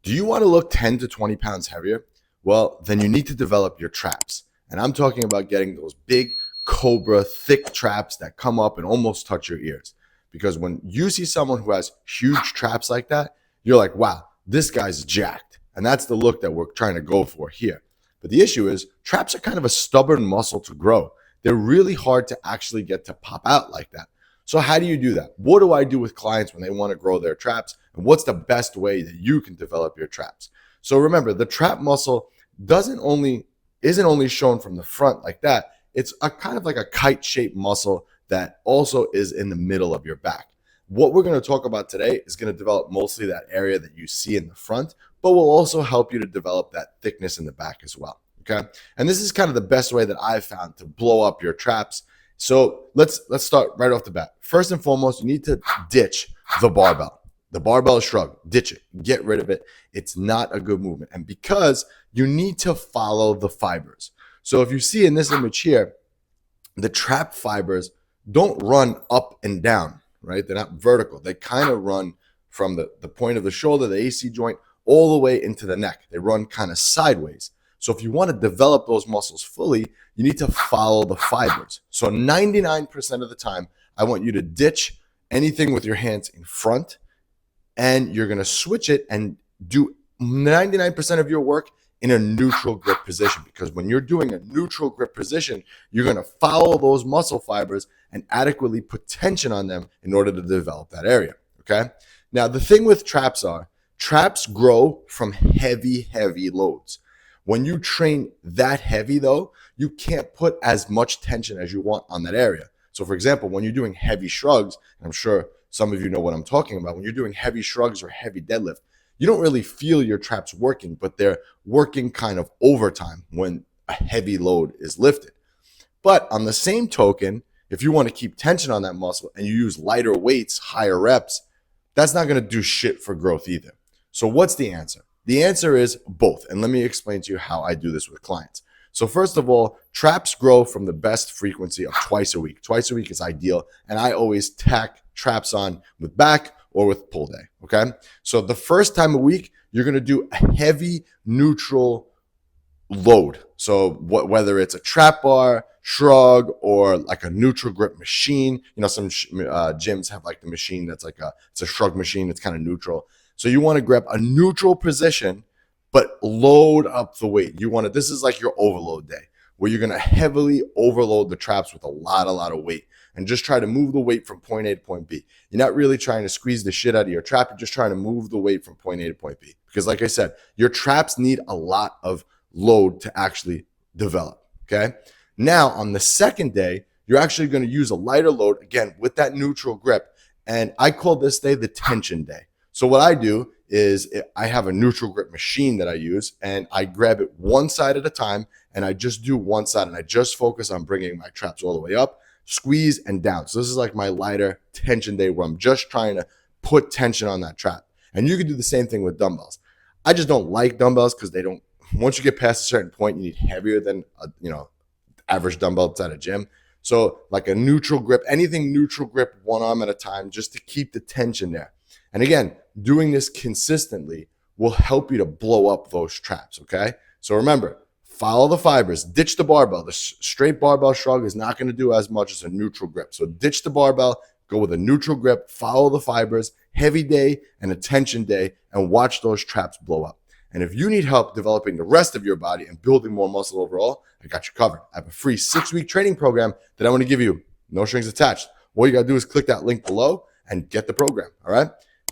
Do you want to look 10 to 20 pounds heavier? Well, then you need to develop your traps. And I'm talking about getting those big cobra thick traps that come up and almost touch your ears. Because when you see someone who has huge traps like that, you're like, wow, this guy's jacked. And that's the look that we're trying to go for here. But the issue is traps are kind of a stubborn muscle to grow. They're really hard to actually get to pop out like that. So how do you do that? What do I do with clients when they want to grow their traps? And what's the best way that you can develop your traps? So remember, the trap muscle isn't only shown from the front like that. It's a kind of like a kite-shaped muscle that also is in the middle of your back. What we're going to talk about today is going to develop mostly that area that you see in the front, but will also help you to develop that thickness in the back as well. Okay. And this is kind of the best way that I've found to blow up your traps. So let's start right off the bat. First and foremost, you need to ditch the barbell. The barbell shrug, ditch it, get rid of it. It's not a good movement. And because you need to follow the fibers. So if you see in this image here, the trap fibers don't run up and down, right? They're not vertical. They kind of run from the point of the shoulder, the AC joint, all the way into the neck. They run kind of sideways. So if you want to develop those muscles fully, you need to follow the fibers. So 99% of the time, I want you to ditch anything with your hands in front, and you're going to switch it and do 99% of your work in a neutral grip position. Because when you're doing a neutral grip position, you're going to follow those muscle fibers and adequately put tension on them in order to develop that area. Okay. Now, the thing with traps grow from heavy loads. When you train that heavy, though, you can't put as much tension as you want on that area. So, for example, when you're doing heavy shrugs, and I'm sure some of you know what I'm talking about, when you're doing heavy shrugs or heavy deadlift, you don't really feel your traps working, but they're working kind of overtime when a heavy load is lifted. But on the same token, if you want to keep tension on that muscle and you use lighter weights, higher reps, that's not going to do shit for growth either. So what's the answer? The answer is both. And let me explain to you how I do this with clients. So first of all, traps grow from the best frequency of twice a week. Twice a week is ideal. And I always tack traps on with back or with pull day. Okay. So the first time a week, you're going to do a heavy neutral load. So whether it's a trap bar, shrug, or like a neutral grip machine, some gyms have like the machine that's it's a shrug machine. It's kind of neutral. So you want to grab a neutral position, but load up the weight. This is like your overload day where you're going to heavily overload the traps with a lot of weight and just try to move the weight from point A to point B. You're not really trying to squeeze the shit out of your trap. You're just trying to move the weight from point A to point B. Because like I said, your traps need a lot of load to actually develop. Okay. Now on the second day, you're actually going to use a lighter load again with that neutral grip. And I call this day the tension day. So what I do is I have a neutral grip machine that I use, and I grab it one side at a time, and I just do one side, and I just focus on bringing my traps all the way up, squeeze, and down. So this is like my lighter tension day where I'm just trying to put tension on that trap. And you can do the same thing with dumbbells. I just don't like dumbbells because once you get past a certain point, you need heavier than average dumbbell that's at a gym. So like a neutral grip, anything neutral grip, one arm at a time, just to keep the tension there. And again, doing this consistently will help you to blow up those traps, okay? So remember, follow the fibers, ditch the barbell. The straight barbell shrug is not going to do as much as a neutral grip. So ditch the barbell, go with a neutral grip, follow the fibers, heavy day and a tension day, and watch those traps blow up. And if you need help developing the rest of your body and building more muscle overall, I got you covered. I have a free 6-week training program that I want to give you. No strings attached. All you got to do is click that link below and get the program, all right?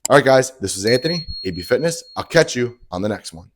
All right, guys, this is Anthony, AB Fitness. I'll catch you on the next one.